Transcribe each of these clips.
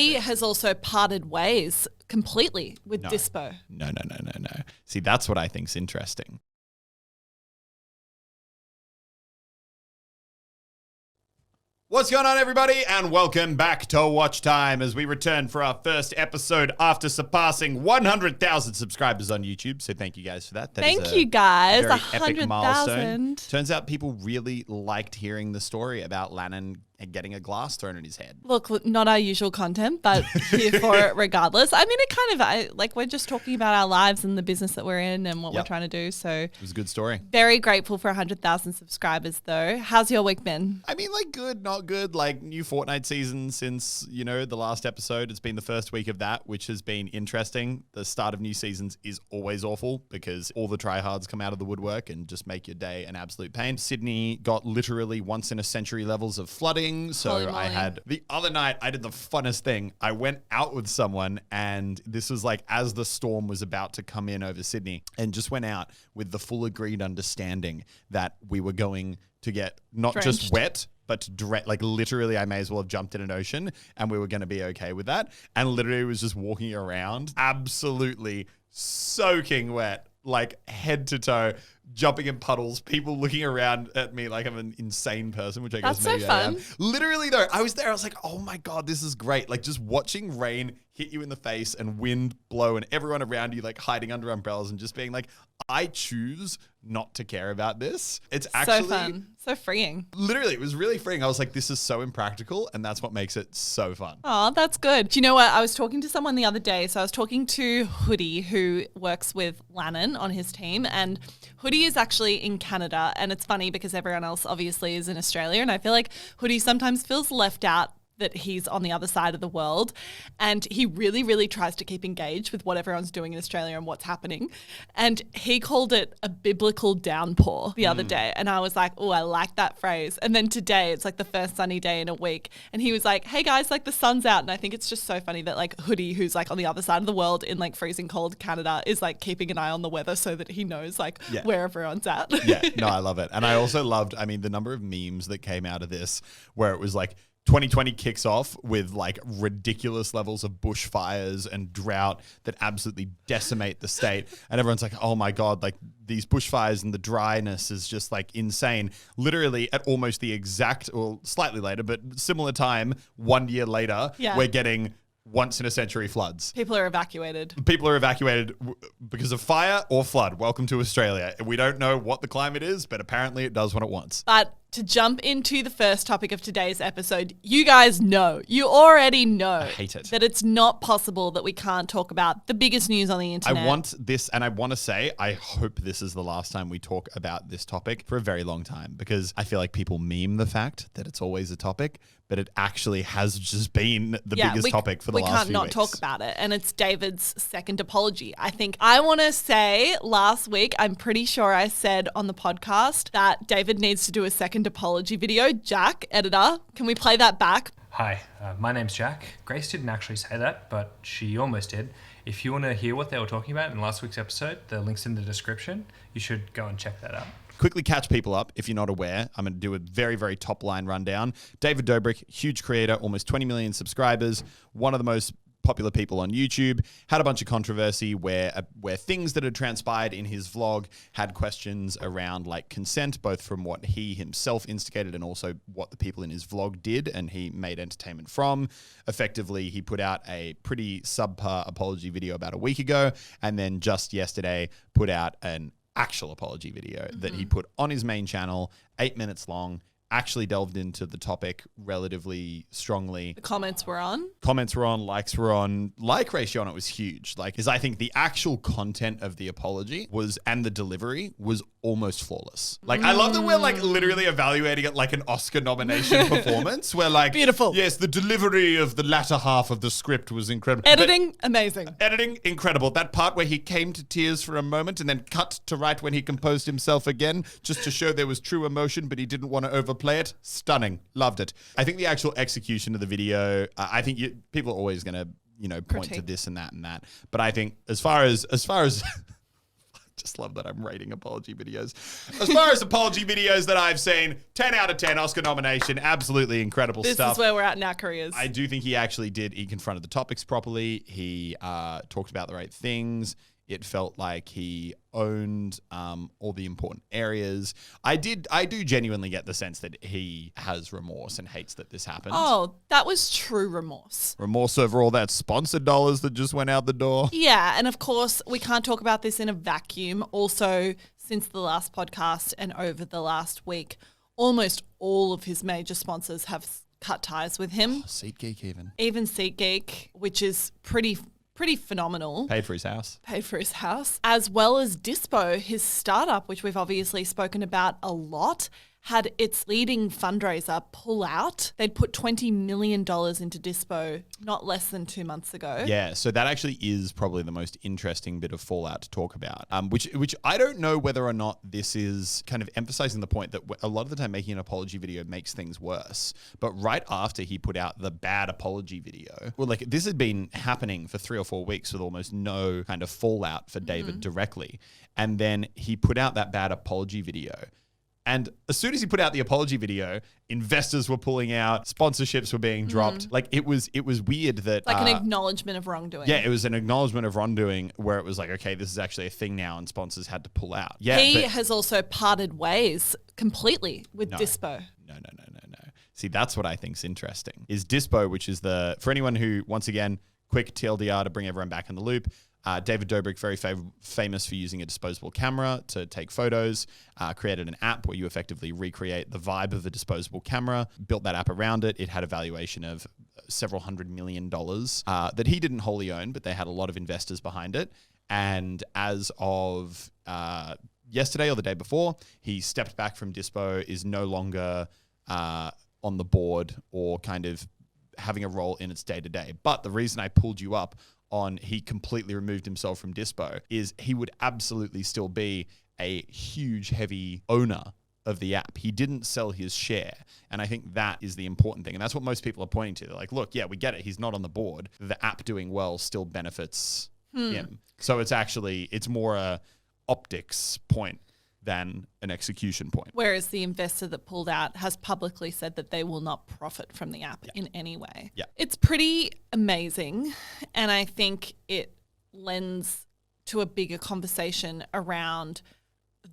he has also parted ways completely with Dispo. No. See, that's what I think's interesting. What's going on, everybody, and welcome back to Watchtime as we return for our first episode after surpassing 100,000 subscribers on YouTube. So thank you guys for that. Thank you guys. Very epic milestone. 100,000. Turns out people really liked hearing the story about Lannon getting a glass thrown at his head. Look, not our usual content, but here for it regardless. I mean, it kind of, we're just talking about our lives and the business that we're in and what we're trying to do. So it was a good story. Very grateful for 100,000 subscribers, though. How's your week been? I mean, good, not good. New Fortnite season since, the last episode. It's been the first week of that, which has been interesting. The start of new seasons is always awful because all the tryhards come out of the woodwork and just make your day an absolute pain. Sydney got literally once in a century levels of flooding. So I had the other night, I did the funnest thing. I went out with someone and this was as the storm was about to come in over Sydney, and just went out with the full agreed understanding that we were going to get not drenched. Just wet, but literally I may as well have jumped in an ocean and we were going to be okay with that. And literally was just walking around absolutely soaking wet, head to toe, jumping in puddles, people looking around at me like I'm an insane person, which I guess maybe I am. Literally though, I was there, I was like, oh my God, this is great. Just watching rain hit you in the face and wind blow and everyone around you hiding under umbrellas and just being I choose not to care about this. It's actually so fun, so freeing. Literally, it was really freeing. I was like, this is so impractical, and that's what makes it so fun. Oh, that's good. Do you know what? I was talking to someone the other day. So I was talking to Hoodie, who works with Lannon on his team, and Hoodie is actually in Canada, and it's funny because everyone else obviously is in Australia, and I feel like Hoodie sometimes feels left out that he's on the other side of the world, and he really, really tries to keep engaged with what everyone's doing in Australia and what's happening. And he called it a biblical downpour the other day, and I was like, oh, I like that phrase. And then today it's the first sunny day in a week, and he was like, hey guys, the sun's out. And I think it's just so funny that Hoodie, who's on the other side of the world in freezing cold Canada, is keeping an eye on the weather so that he knows where everyone's at. Yeah, no, I love it. And I also loved, the number of memes that came out of this where it was 2020 kicks off with ridiculous levels of bushfires and drought that absolutely decimate the state. And everyone's like, oh my God, these bushfires and the dryness is just insane. Literally at almost the exact, or slightly later, but similar time, 1 year later, we're getting once in a century floods. People are evacuated because of fire or flood. Welcome to Australia. We don't know what the climate is, but apparently it does what it wants. But to jump into the first topic of today's episode, you guys know, you already know I hate it. that it's not possible that we can't talk about the biggest news on the internet. I want this, and I want to say, I hope this is the last time we talk about this topic for a very long time, because I feel like people meme the fact that it's always a topic, but it actually has just been the biggest topic for the last few weeks. We can't not talk about it, and it's David's second apology. I want to say last week, I'm pretty sure I said on the podcast that David needs to do a second apology video. Jack, editor, can we play that back? Hi, my name's Jack. Grace didn't actually say that, but she almost did. If you want to hear what they were talking about in last week's episode, the link's in the description. You should go and check that out. Quickly catch people up if you're not aware. I'm going to do a very, very top line rundown. David Dobrik, huge creator, almost 20 million subscribers, one of the most popular people on YouTube, had a bunch of controversy where things that had transpired in his vlog had questions around consent, both from what he himself instigated and also what the people in his vlog did and he made entertainment from. Effectively, he put out a pretty subpar apology video about a week ago, and then just yesterday put out an actual apology video that he put on his main channel, 8 minutes long, actually delved into the topic relatively strongly. The comments were on, likes were on. Like ratio on it was huge. I think the actual content of the apology and the delivery was almost flawless. I love that we're literally evaluating it like an Oscar nomination performance. Where beautiful. Yes, the delivery of the latter half of the script was incredible. Editing, amazing. Editing, incredible. That part where he came to tears for a moment and then cut to right when he composed himself again, just to show there was true emotion, but he didn't want to overplay it. Stunning. Loved it. I think the actual execution of the video, I think people are always going to, point to this and that and that. But I think as far as Just love that I'm rating apology videos. As far as apology videos that I've seen, 10 out of 10 Oscar nomination. Absolutely incredible stuff. This is where we're at in our careers. I do think he confronted the topics properly. He talked about the right things. It felt like he owned all the important areas. I do genuinely get the sense that he has remorse and hates that this happened. Oh, that was true remorse. Remorse over all that sponsored dollars that just went out the door. Yeah, and of course, we can't talk about this in a vacuum. Also, since the last podcast and over the last week, almost all of his major sponsors have cut ties with him. SeatGeek even. Even SeatGeek, which is pretty phenomenal. Paid for his house. As well as Dispo, his startup, which we've obviously spoken about a lot, had its leading fundraiser pull out. They'd put $20 million into Dispo not less than 2 months ago. Yeah, so that actually is probably the most interesting bit of fallout to talk about, which I don't know whether or not this is kind of emphasizing the point that a lot of the time making an apology video makes things worse. But right after he put out the bad apology video, well, like this had been happening for 3 or 4 weeks with almost no kind of fallout for David directly. And then he put out that bad apology video. And as soon as he put out the apology video, investors were pulling out, sponsorships were being dropped. Like it was weird that Like an acknowledgement of wrongdoing. Yeah, it was an acknowledgement of wrongdoing where it was like, okay, this is actually a thing now, and sponsors had to pull out. Yeah, he has also parted ways completely with Dispo. No. See, that's what I think's interesting. Is Dispo, which is for anyone who, once again, quick TLDR to bring everyone back in the loop. David Dobrik, very famous for using a disposable camera to take photos, created an app where you effectively recreate the vibe of a disposable camera, built that app around it. It had a valuation of several $100 million that he didn't wholly own, but they had a lot of investors behind it. And as of yesterday or the day before, he stepped back from Dispo, is no longer on the board or kind of having a role in its day-to-day. But the reason I pulled you up on he completely removed himself from Dispo is he would absolutely still be a huge, heavy owner of the app. He didn't sell his share. And I think that is the important thing. And that's what most people are pointing to. They're like, look, yeah, we get it. He's not on the board. The app doing well still benefits him. So it's more a optics point than an execution point. Whereas the investor that pulled out has publicly said that they will not profit from the app in any way. Yeah. It's pretty amazing. And I think it lends to a bigger conversation around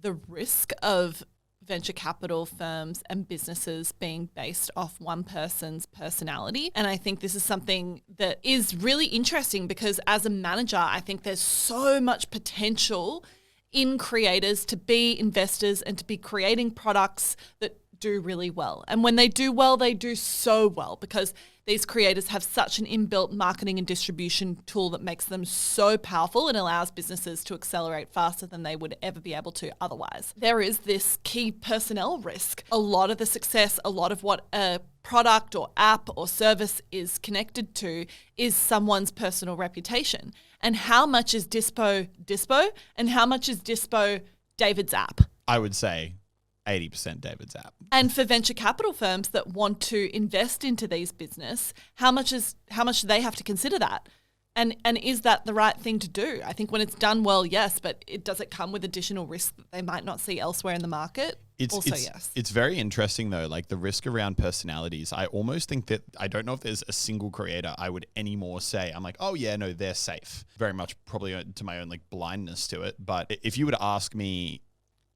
the risk of venture capital firms and businesses being based off one person's personality. And I think this is something that is really interesting because as a manager, I think there's so much potential in creators to be investors and to be creating products that do really well. And when they do well, they do so well because these creators have such an inbuilt marketing and distribution tool that makes them so powerful and allows businesses to accelerate faster than they would ever be able to otherwise. There is this key personnel risk. A lot of the success, a lot of what a product or app or service is connected to is someone's personal reputation. And how much is Dispo and how much is Dispo David's app? I would say 80% David's app. And for venture capital firms that want to invest into these business, how much do they have to consider that? And is that the right thing to do? I think when it's done well, yes, but does it come with additional risk that they might not see elsewhere in the market? Yes. It's very interesting though, like the risk around personalities. I almost think that I don't know if there's a single creator I would anymore say, I'm like, oh yeah, no, they're safe. Very much probably to my own like blindness to it. But if you were to ask me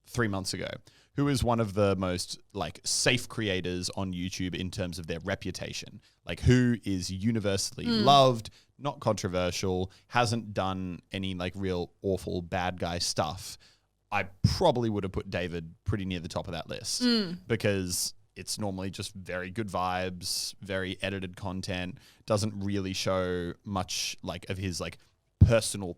3 months ago, who is one of the most like safe creators on YouTube in terms of their reputation? Like who is universally loved, not controversial, hasn't done any like real awful bad guy stuff? I probably would have put David pretty near the top of that list because it's normally just very good vibes, very edited content, doesn't really show much like of his like personal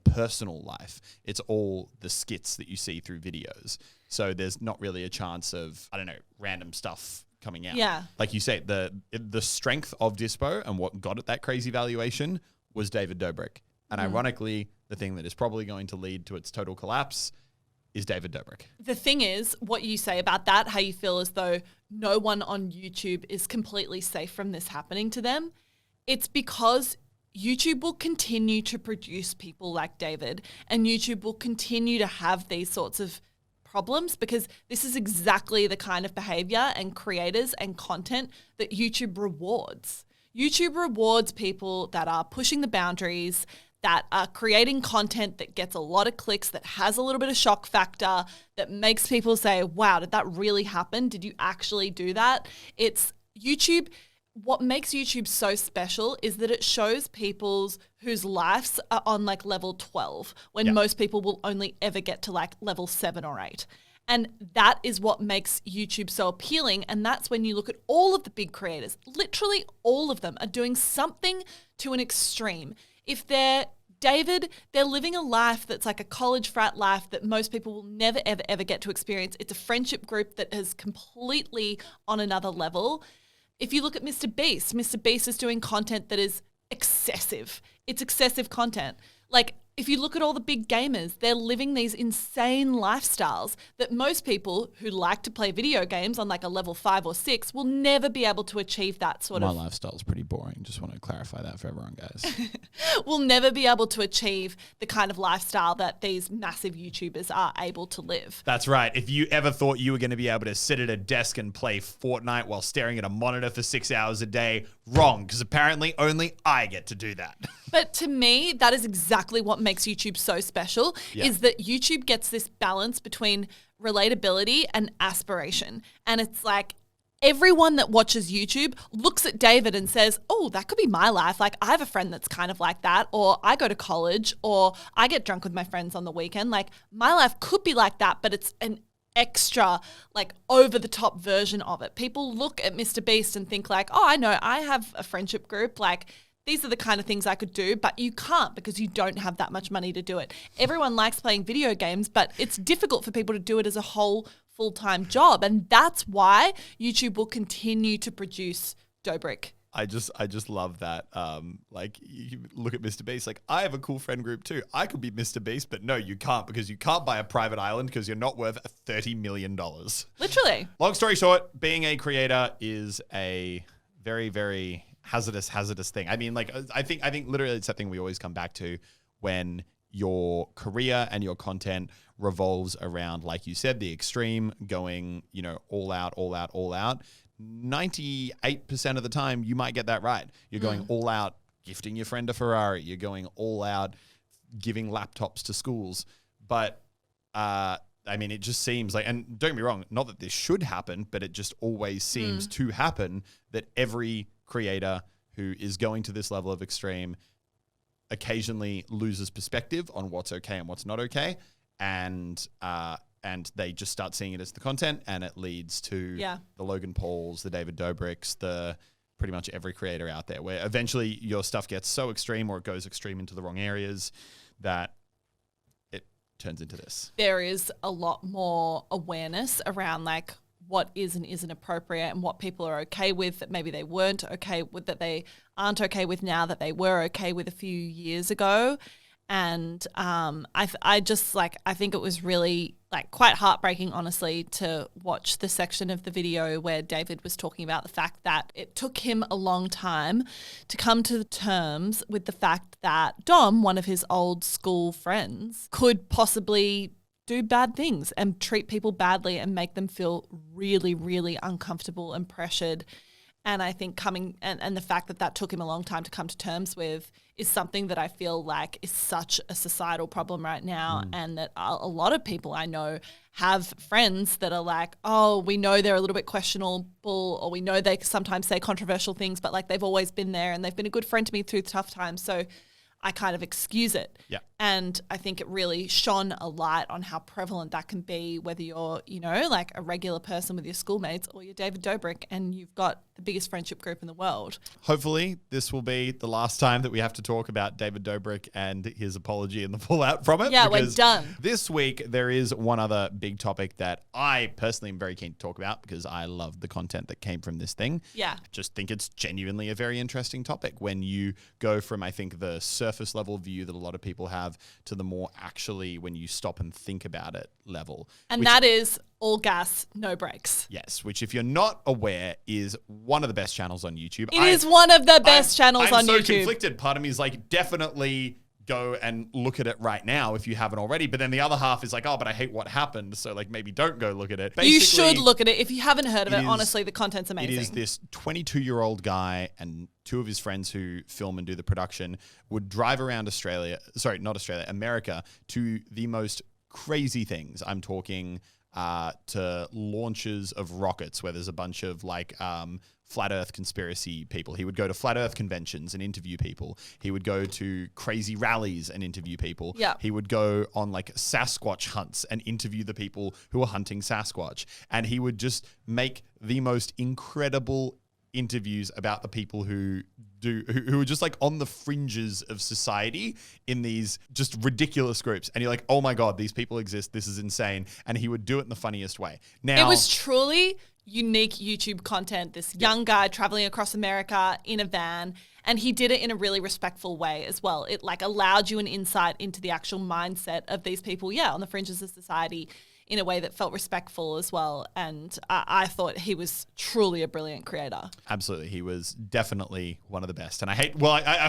life. It's all the skits that you see through videos. So there's not really a chance of, I don't know, random stuff coming out. Yeah. Like you say, the strength of Dispo and what got it that crazy valuation was David Dobrik. And ironically, the thing that is probably going to lead to its total collapse is David Dobrik. The thing is, what you say about that, how you feel as though no one on YouTube is completely safe from this happening to them, it's because YouTube will continue to produce people like David, and YouTube will continue to have these sorts of problems because this is exactly the kind of behavior and creators and content that YouTube rewards. YouTube rewards people that are pushing the boundaries, that are creating content that gets a lot of clicks, that has a little bit of shock factor, that makes people say, wow, did that really happen? Did you actually do that? It's YouTube. What makes YouTube so special is that it shows people's whose lives are on like level 12 when most people will only ever get to like level 7 or 8. And that is what makes YouTube so appealing. And that's when you look at all of the big creators, literally all of them are doing something to an extreme. If they're David, they're living a life that's like a college frat life that most people will never, ever, ever get to experience. It's a friendship group that is completely on another level. If you look at Mr. Beast is doing content that is excessive. It's excessive content. Like, if you look at all the big gamers, they're living these insane lifestyles that most people who like to play video games on like a level 5 or 6 will never be able to achieve that sort My of... lifestyle is pretty boring. Just want to clarify that for everyone, guys. will never be able to achieve the kind of lifestyle that these massive YouTubers are able to live. That's right. If you ever thought you were going to be able to sit at a desk and play Fortnite while staring at a monitor for 6 hours a day, wrong, because apparently only I get to do that. But to me, that is exactly what makes YouTube so special, is that YouTube gets this balance between relatability and aspiration. And it's like everyone that watches YouTube looks at David and says, oh, that could be my life. Like, I have a friend that's kind of like that, or I go to college, or I get drunk with my friends on the weekend. Like, my life could be like that, but it's an extra, like, over the top version of it. People look at Mr. Beast and think like, oh, I know, I have a friendship group. Like, these are the kind of things I could do, but you can't because you don't have that much money to do it. Everyone likes playing video games, but it's difficult for people to do it as a whole full-time job. And that's why YouTube will continue to produce Dobrik. I just love that. Like, you look at Mr. Beast, like, I have a cool friend group too. I could be Mr. Beast, but no, you can't, because you can't buy a private island because you're not worth $30 million. Literally. Long story short, being a creator is a very, very hazardous thing. I mean, like, I think literally it's something we always come back to when your career and your content revolves around, like you said, the extreme, going, you know, all out. 98% of the time, you might get that right. You're going all out, gifting your friend a Ferrari. You're going all out, giving laptops to schools. But, I mean, it just seems like, and don't get me wrong, not that this should happen, but it just always seems to happen that every creator who is going to this level of extreme occasionally loses perspective on what's okay and what's not okay, and they just start seeing it as the content, and it leads to the Logan Pauls, the David Dobrik's, the pretty much every creator out there, where eventually your stuff gets so extreme, or it goes extreme into the wrong areas, that it turns into this. There is a lot more awareness around like what is and isn't appropriate, and what people are okay with that maybe they weren't okay with, that they aren't okay with now, that they were okay with a few years ago. And I think it was really like quite heartbreaking, honestly, to watch the section of the video where David was talking about the fact that it took him a long time to come to terms with the fact that Dom, one of his old school friends, could possibly do bad things and treat people badly and make them feel really, really uncomfortable and pressured. And I think and the fact that took him a long time to come to terms with is something that I feel like is such a societal problem right now. And that a lot of people I know have friends that are like, oh, we know they're a little bit questionable, or we know they sometimes say controversial things, but like they've always been there and they've been a good friend to me through tough times. So I kind of excuse it. Yeah. And I think it really shone a light on how prevalent that can be, whether you're, you know, like a regular person with your schoolmates, or you're David Dobrik and you've got the biggest friendship group in the world. Hopefully this will be the last time that we have to talk about David Dobrik and his apology and the fallout from it. Yeah, we're done. This week, there is one other big topic that I personally am very keen to talk about, because I love the content that came from this thing. Yeah. Just think it's genuinely a very interesting topic when you go from, I think, the surf surface level view that a lot of people have to the more actually when you stop and think about it level. And that is all gas, no brakes. Yes, which if you're not aware is one of the best channels on YouTube. It is one of the best channels on YouTube. I'm so conflicted. Part of me is like, definitely go and look at it right now if you haven't already. But then the other half is like, oh, but I hate what happened. So like maybe don't go look at it. You should look at it. If you haven't heard of it, honestly, the content's amazing. It is this 22-year-old guy and two of his friends who film and do the production would drive around America to the most crazy things. I'm talking to launches of rockets where there's a bunch of like flat earth conspiracy people. He would go to flat earth conventions and interview people. He would go to crazy rallies and interview people. Yeah. He would go on like Sasquatch hunts and interview the people who are hunting Sasquatch. And he would just make the most incredible interviews about the people who are just like on the fringes of society in these just ridiculous groups. And you're like, oh my God, these people exist. This is insane. And he would do it in the funniest way. Now, it was truly unique YouTube content. This young guy traveling across America in a van, and he did it in a really respectful way as well. It like allowed you an insight into the actual mindset of these people, on the fringes of society in a way that felt respectful as well. And I thought he was truly a brilliant creator. Absolutely. He was definitely one of the best. And I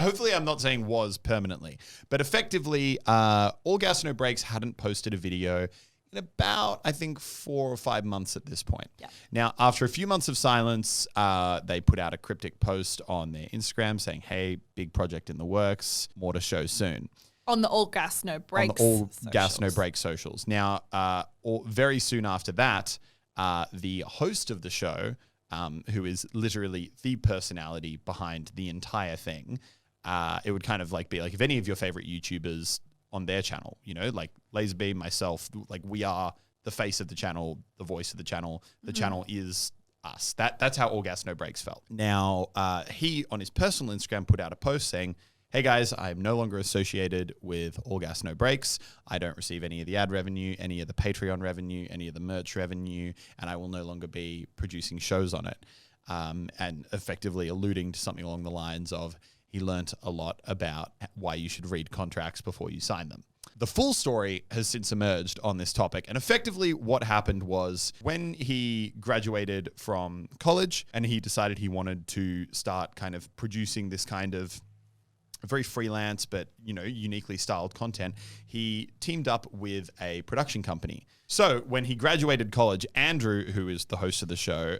hopefully I'm not saying was permanently, but effectively, All Gas No Brakes hadn't posted a video in about, I think, 4 or 5 months at this point. Yeah. Now, after a few months of silence, they put out a cryptic post on their Instagram saying, hey, big project in the works, more to show soon. On the All Gas No Brakes Gas No Brakes socials. Now, very soon after that, the host of the show, who is literally the personality behind the entire thing, it would kind of like be like if any of your favorite YouTubers on their channel, like Laserbeam, myself, like we are the face of the channel, the voice of the channel. The channel is us. That's how All Gas No Brakes felt. Now, he on his personal Instagram put out a post saying, hey guys, I'm no longer associated with All Gas No Brakes. I don't receive any of the ad revenue, any of the Patreon revenue, any of the merch revenue, and I will no longer be producing shows on it. And effectively alluding to something along the lines of he learnt a lot about why you should read contracts before you sign them. The full story has since emerged on this topic, and effectively what happened was when he graduated from college and he decided he wanted to start kind of producing this kind of very freelance but uniquely styled content, he teamed up with a production company. So when he graduated college, Andrew, who is the host of the show,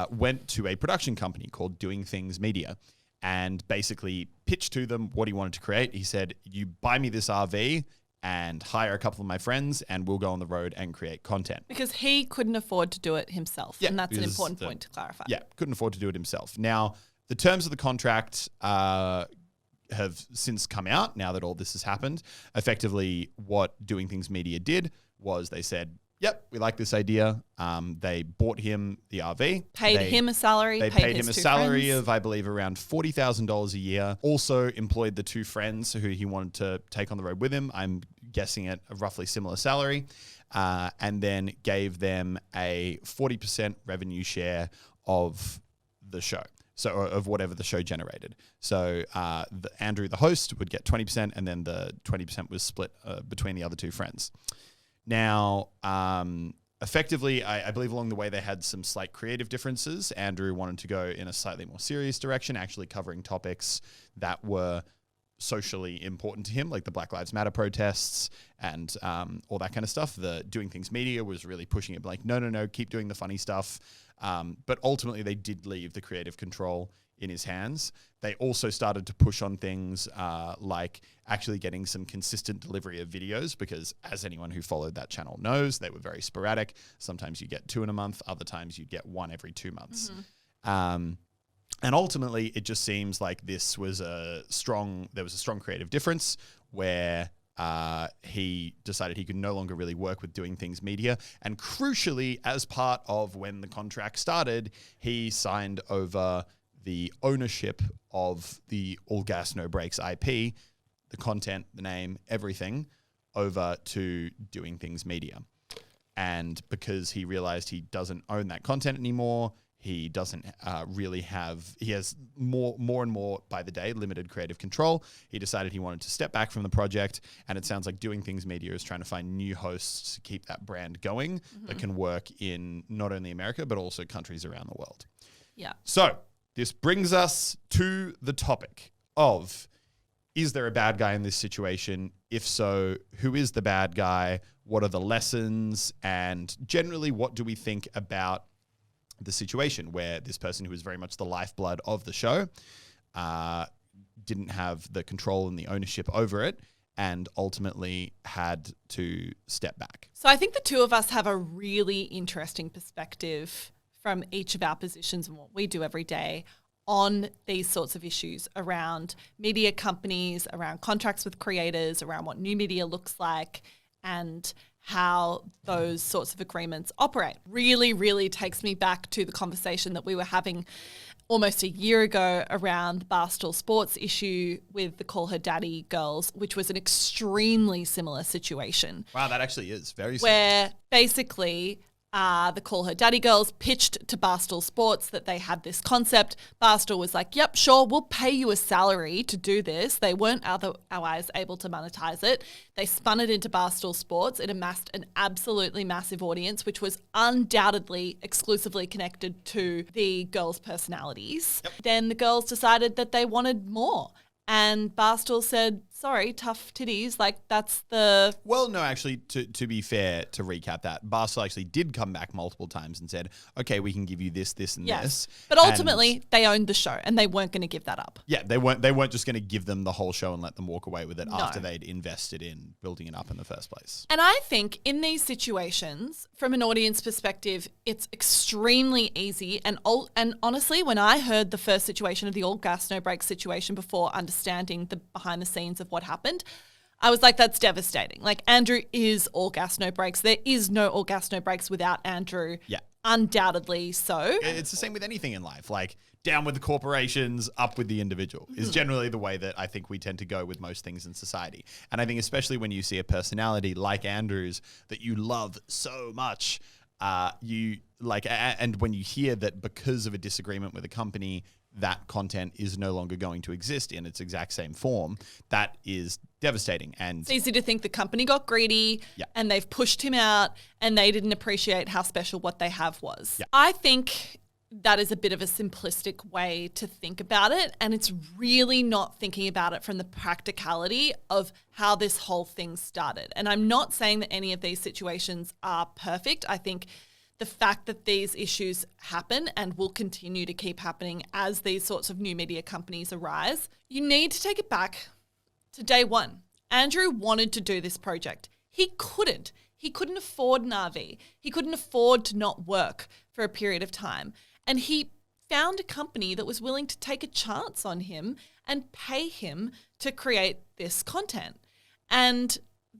went to a production company called Doing Things Media and basically pitched to them what he wanted to create. He said, you buy me this RV and hire a couple of my friends and we'll go on the road and create content. Because he couldn't afford to do it himself. Yeah, and that's an important point to clarify. Yeah, couldn't afford to do it himself. Now, the terms of the contract have since come out now that all this has happened. Effectively, what Doing Things Media did was they said, yep, we like this idea. They bought him the RV. Paid him a salary. They paid him a salary of, I believe, around $40,000 a year. Also employed the two friends who he wanted to take on the road with him. I'm guessing at a roughly similar salary. And then gave them a 40% revenue share of the show. So of whatever the show generated. So Andrew, the host, would get 20%, and then the 20% was split between the other two friends. Now, effectively, I believe along the way they had some slight creative differences. Andrew wanted to go in a slightly more serious direction, actually covering topics that were socially important to him, like the Black Lives Matter protests and all that kind of stuff. The Doing Things Media was really pushing it, like, no, keep doing the funny stuff. But ultimately, they did leave the creative control in his hands. They also started to push on things like actually getting some consistent delivery of videos, because as anyone who followed that channel knows, they were very sporadic. Sometimes you get 2 in a month, other times you'd get 1 every 2 months. Mm-hmm. And ultimately, it just seems like there was a strong creative difference where he decided he could no longer really work with Doing Things Media. And crucially, as part of when the contract started, he signed over the ownership of the All Gas No Brakes IP, the content, the name, everything, over to Doing Things Media. And because he realized he doesn't own that content anymore, He doesn't really he has more and more by the day limited creative control. He decided he wanted to step back from the project, and it sounds like Doing Things Media is trying to find new hosts to keep that brand going that can work in not only America, but also countries around the world. Yeah. So this brings us to the topic of, is there a bad guy in this situation? If so, who is the bad guy? What are the lessons? And generally, what do we think about the situation where this person who is very much the lifeblood of the show didn't have the control and the ownership over it and ultimately had to step back? So I think the two of us have a really interesting perspective from each of our positions and what we do every day on these sorts of issues around media companies, around contracts with creators, around what new media looks like, and how those sorts of agreements operate. Really, really takes me back to the conversation that we were having almost a year ago around the Barstool Sports issue with the Call Her Daddy girls, which was an extremely similar situation. Wow, that actually is very similar. Where basically the Call Her Daddy girls pitched to Barstool Sports that they had this concept. Barstool was like, yep, sure, we'll pay you a salary to do this. They weren't otherwise able to monetize it. They spun it into Barstool Sports. It amassed an absolutely massive audience, which was undoubtedly exclusively connected to the girls' personalities. Yep. Then the girls decided that they wanted more. And Barstool said, sorry, tough titties. Like, that's the... Well, no, actually, to be fair, to recap that, Barstool actually did come back multiple times and said, okay, we can give you this, this, and this. But ultimately, they owned the show and they weren't going to give that up. Yeah, they weren't just going to give them the whole show and let them walk away with it after they'd invested in building it up in the first place. And I think in these situations, from an audience perspective, it's extremely easy. And honestly, when I heard the first situation of the All Gas No Breaks situation before understanding the behind the scenes of what happened, I was like, that's devastating. Like, Andrew is All Gas No Breaks. There is no All Gas No Breaks without Andrew. Yeah. Undoubtedly so. It's the same with anything in life. Like, down with the corporations, up with the individual is generally the way that I think we tend to go with most things in society. And I think especially when you see a personality like Andrew's that you love so much, you like, and when you hear that because of a disagreement with a company, that content is no longer going to exist in its exact same form, that is devastating. And it's easy to think the company got greedy and they've pushed him out and they didn't appreciate how special what they have was. Yeah. I think that is a bit of a simplistic way to think about it, and it's really not thinking about it from the practicality of how this whole thing started. And I'm not saying that any of these situations are perfect. I think the fact that these issues happen and will continue to keep happening as these sorts of new media companies arise, you need to take it back to day one. Andrew wanted to do this project. He couldn't. He couldn't afford an RV. He couldn't afford to not work for a period of time. And he found a company that was willing to take a chance on him and pay him to create this content. And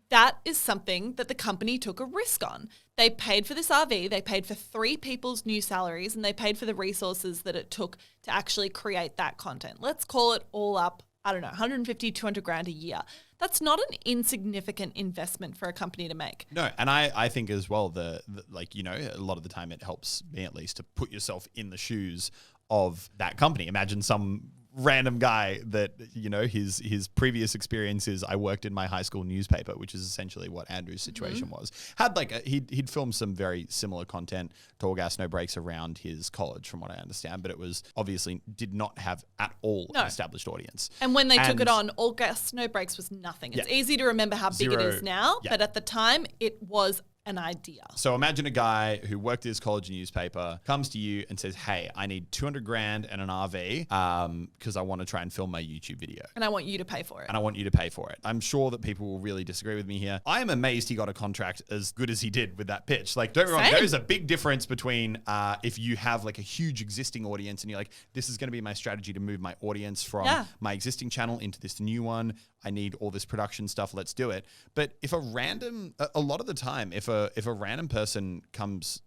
that is something that the company took a risk on. They paid for this RV, they paid for 3 people's new salaries, and they paid for the resources that it took to actually create that content. Let's call it all up, I don't know, 150, 200 grand a year. That's not an insignificant investment for a company to make. No, and I think as well, the like, you know, a lot of the time it helps me at least to put yourself in the shoes of that company. Imagine some random guy that, you know, his previous experience is I worked in my high school newspaper, which is essentially what Andrew's situation was. Had like he'd filmed some very similar content to All Gas No Breaks around his college, from what I understand, but it was obviously did not have at all an established audience. And when they took it on, All Gas No Breaks was nothing. It's easy to remember how big it is now, but at the time it was an idea. So imagine a guy who worked at his college newspaper comes to you and says, hey, I need 200 grand and an RV because I want to try and film my YouTube video. And I want you to pay for it. And I want you to pay for it. I'm sure that people will really disagree with me here. I am amazed he got a contract as good as he did with that pitch. Like, don't get me wrong, there's a big difference between if you have like a huge existing audience and you're like, this is going to be my strategy to move my audience from my existing channel into this new one. I need all this production stuff. Let's do it. But if a lot of the time, if a random person comes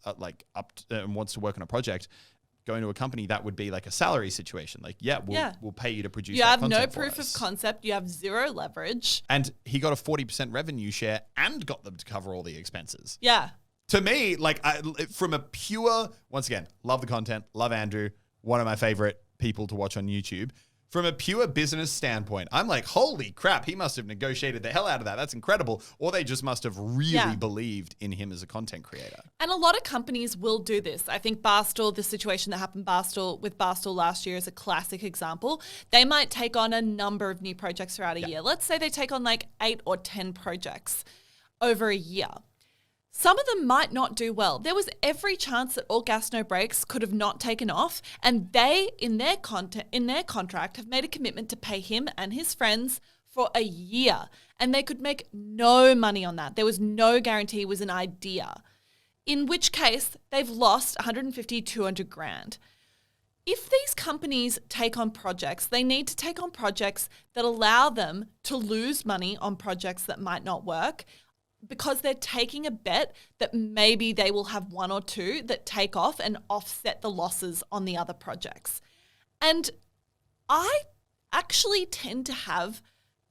and wants to work on a project, going to a company, that would be like a salary situation. Like, we'll pay you to produce. You that have content no proof of concept. You have zero leverage. And he got a 40% revenue share and got them to cover all the expenses. Yeah. To me, like from a pure, once again, love the content, love Andrew, one of my favorite people to watch on YouTube. From a pure business standpoint, I'm like, holy crap, he must have negotiated the hell out of that. That's incredible. Or they just must have really believed in him as a content creator. And a lot of companies will do this. I think Barstool, the situation that happened with Barstool last year is a classic example. They might take on a number of new projects throughout a year. Let's say they take on like 8 or 10 projects over a year. Some of them might not do well. There was every chance that All Gas No Breaks could have not taken off, and they, in their contract, have made a commitment to pay him and his friends for a year, and they could make no money on that. There was no guarantee. It was an idea, in which case they've lost 150, 200 grand. If these companies take on projects, they need to take on projects that allow them to lose money on projects that might not work, because they're taking a bet that maybe they will have 1 or 2 that take off and offset the losses on the other projects. And I actually tend to have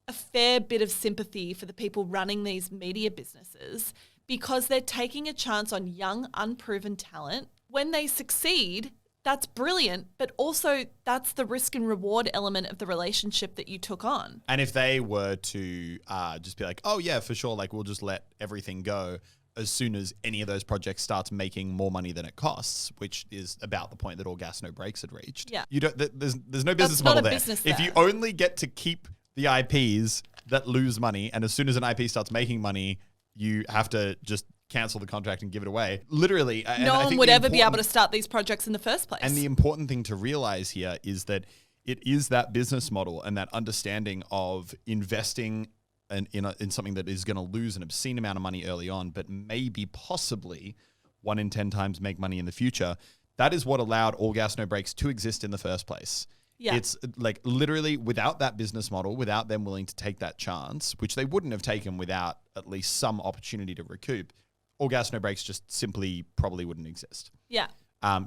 a fair bit of sympathy for the people running these media businesses, because they're taking a chance on young, unproven talent. When they succeed, that's brilliant, but also that's the risk and reward element of the relationship that you took on. And if they were to just be like, oh yeah, for sure, like we'll just let everything go as soon as any of those projects starts making more money than it costs, which is about the point that All Gas No Breaks had reached. Yeah. You don't. There's no business That's model not a there. business If there. you only get to keep the IPs that lose money, and as soon as an IP starts making money, you have to just cancel the contract and give it away. Literally. No one would ever be able to start these projects in the first place. And the important thing to realize here is that it is that business model and that understanding of investing in something that is going to lose an obscene amount of money early on, but maybe possibly 1 in 10 times make money in the future. That is what allowed All Gas No Breaks to exist in the first place. Yeah. It's like literally without that business model, without them willing to take that chance, which they wouldn't have taken without at least some opportunity to recoup, All Gas No Breaks just simply probably wouldn't exist. Yeah.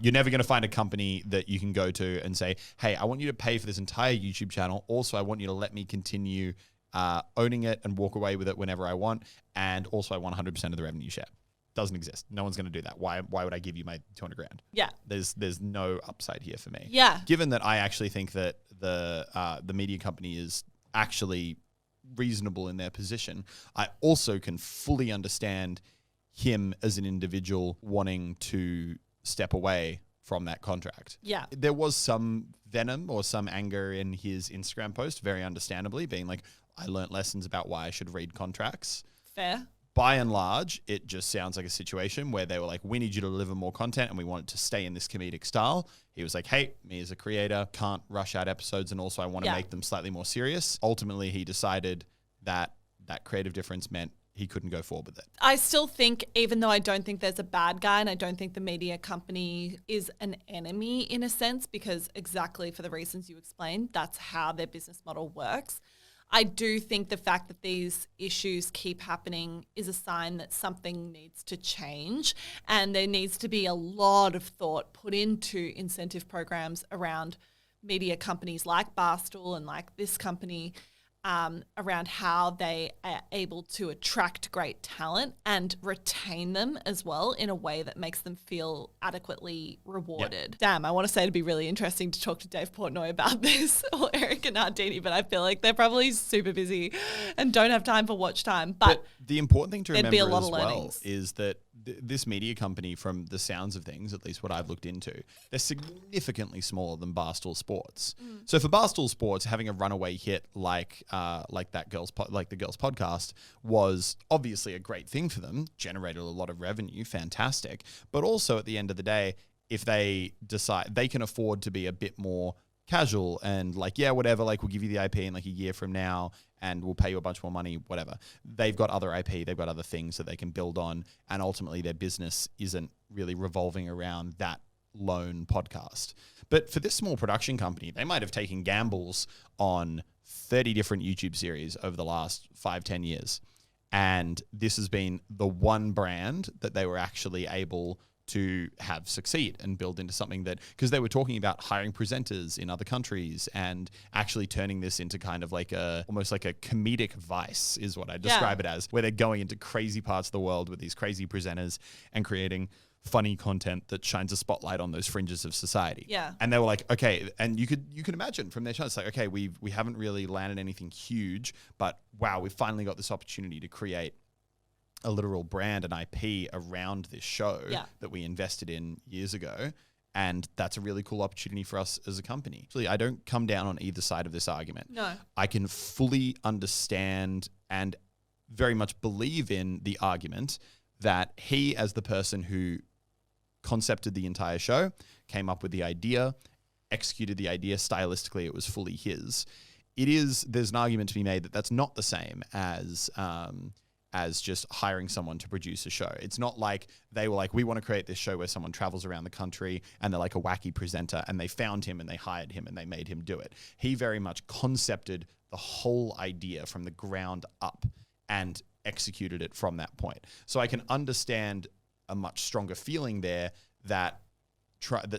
You're never going to find a company that you can go to and say, hey, I want you to pay for this entire YouTube channel. Also, I want you to let me continue owning it and walk away with it whenever I want. And also, I want 100% of the revenue share. Doesn't exist. No one's going to do that. Why would I give you my 200 grand? Yeah. There's no upside here for me. Yeah. Given that I actually think that the media company is actually reasonable in their position, I also can fully understand him as an individual wanting to step away from that contract. Yeah. There was some venom or some anger in his Instagram post, very understandably, being like, I learnt lessons about why I should read contracts. Fair. By and large, it just sounds like a situation where they were like, we need you to deliver more content and we want it to stay in this comedic style. He was like, hey, me as a creator can't rush out episodes, and also I want to make them slightly more serious. Ultimately, he decided that that creative difference meant he couldn't go forward with it. I still think, even though I don't think there's a bad guy and I don't think the media company is an enemy in a sense, because exactly for the reasons you explained, that's how their business model works. I do think the fact that these issues keep happening is a sign that something needs to change, and there needs to be a lot of thought put into incentive programs around media companies like Barstool and like this company, around how they are able to attract great talent and retain them as well in a way that makes them feel adequately rewarded. Yeah. Damn, I want to say it'd be really interesting to talk to Dave Portnoy about this, or Eric and Ardini, but I feel like they're probably super busy and don't have time for watch time. But the important thing to remember be a lot as of well learnings. is that this media company, from the sounds of things, at least what I've looked into, they're significantly smaller than Barstool Sports. So for Barstool Sports, having a runaway hit like the Girls podcast was obviously a great thing for them, generated a lot of revenue, fantastic. But also at the end of the day, if they decide they can afford to be a bit more casual and like, yeah, whatever, like we'll give you the IP in like a year from now and we'll pay you a bunch more money, whatever. They've got other IP, they've got other things that they can build on, and ultimately their business isn't really revolving around that lone podcast. But for this small production company, they might have taken gambles on 30 different YouTube series over the last 5-10 years. And this has been the one brand that they were actually able to have succeed and build into something that, because they were talking about hiring presenters in other countries and actually turning this into kind of like almost like a comedic Vice is what I describe it as, where they're going into crazy parts of the world with these crazy presenters and creating funny content that shines a spotlight on those fringes of society. Yeah. And they were like, okay, and you could imagine from their show, it's like, okay, we haven't really landed anything huge, but wow, we've finally got this opportunity to create a literal brand and IP around this show that we invested in years ago. And that's a really cool opportunity for us as a company. Actually, I don't come down on either side of this argument. No. I can fully understand and very much believe in the argument that he, as the person who concepted the entire show, came up with the idea, executed the idea stylistically, it was fully his. There's an argument to be made that that's not the same as just hiring someone to produce a show. It's not like they were like, we want to create this show where someone travels around the country and they're like a wacky presenter, and they found him and they hired him and they made him do it. He very much concepted the whole idea from the ground up and executed it from that point. So I can understand a much stronger feeling there that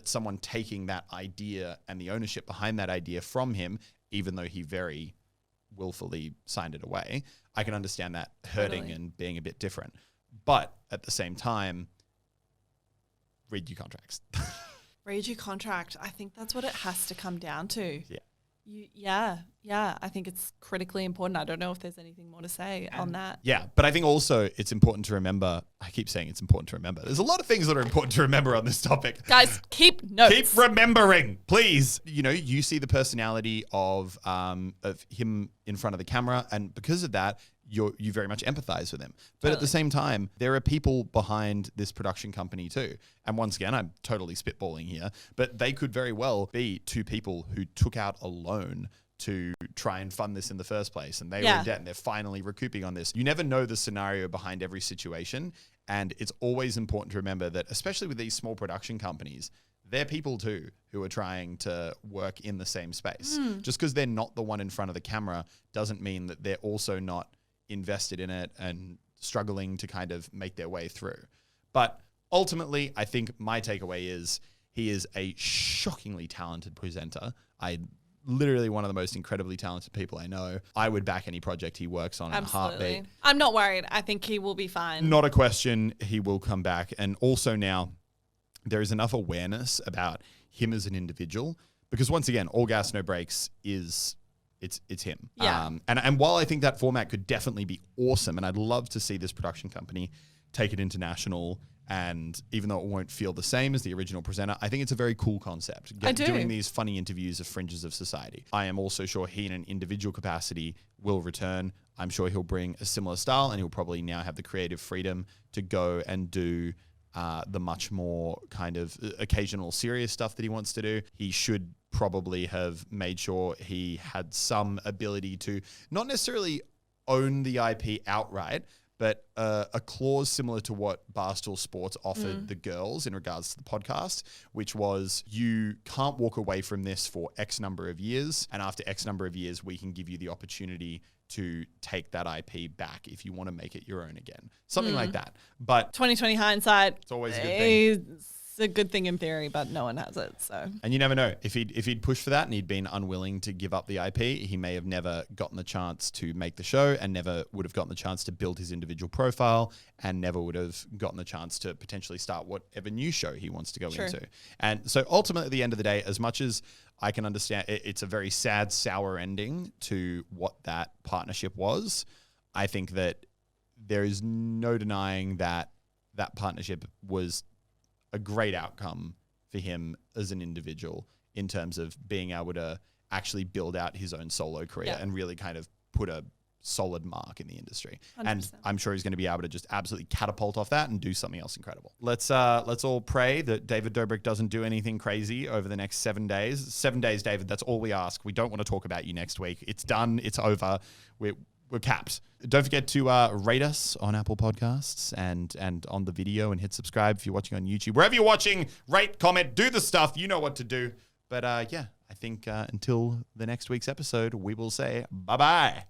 someone taking that idea and the ownership behind that idea from him, even though he very willfully signed it away, I can understand that hurting and being a bit different. But at the same time, read your contracts. Read your contract. I think that's what it has to come down to. Yeah. Yeah. I think it's critically important. I don't know if there's anything more to say on that. Yeah, but I think also it's important to remember. I keep saying it's important to remember. There's a lot of things that are important to remember on this topic. Guys, keep notes. Keep remembering, please. You see the personality of him in front of the camera, and because of that, you very much empathize with him. But at the same time, there are people behind this production company too. And once again, I'm totally spitballing here, but they could very well be two people who took out a loan to try and fund this in the first place. And they were in debt and they're finally recouping on this. You never know the scenario behind every situation. And it's always important to remember that, especially with these small production companies, they're people too who are trying to work in the same space. Just because they're not the one in front of the camera doesn't mean that they're also not invested in it and struggling to kind of make their way through. But ultimately, I think my takeaway is he is a shockingly talented presenter. Literally one of the most incredibly talented people I know. I would back any project he works on in a heartbeat. I'm not worried. I think he will be fine. Not a question. He will come back. And also now there is enough awareness about him as an individual, because once again, All Gas, No Breaks it's him. Yeah. And while I think that format could definitely be awesome, and I'd love to see this production company take it international, and even though it won't feel the same as the original presenter, I think it's a very cool concept. Doing these funny interviews of fringes of society. I am also sure he, in an individual capacity, will return. I'm sure he'll bring a similar style, and he'll probably now have the creative freedom to go and do the much more kind of occasional serious stuff that he wants to do. He should probably have made sure he had some ability to not necessarily own the IP outright, but a clause similar to what Barstool Sports offered the girls in regards to the podcast, which was, you can't walk away from this for X number of years, and after X number of years, we can give you the opportunity to take that IP back if you want to make it your own again. Something like that. But 2020 hindsight. It's always a good thing. It's a good thing in theory, but no one has it. So, and you never know. If he'd pushed for that and he'd been unwilling to give up the IP, he may have never gotten the chance to make the show, and never would have gotten the chance to build his individual profile, and never would have gotten the chance to potentially start whatever new show he wants to go into. And so ultimately, at the end of the day, as much as I can understand it's a very sad, sour ending to what that partnership was, I think that there is no denying that that partnership was a great outcome for him as an individual, in terms of being able to actually build out his own solo career and really kind of put a solid mark in the industry. 100%. And I'm sure he's going to be able to just absolutely catapult off that and do something else incredible. Let's all pray that David Dobrik doesn't do anything crazy over the next 7 days. 7 days, David, that's all we ask. We don't want to talk about you next week. It's done. It's over. We're capped. Don't forget to rate us on Apple Podcasts and on the video, and hit subscribe if you're watching on YouTube. Wherever you're watching, rate, comment, do the stuff. You know what to do. But I think until the next week's episode, we will say bye-bye.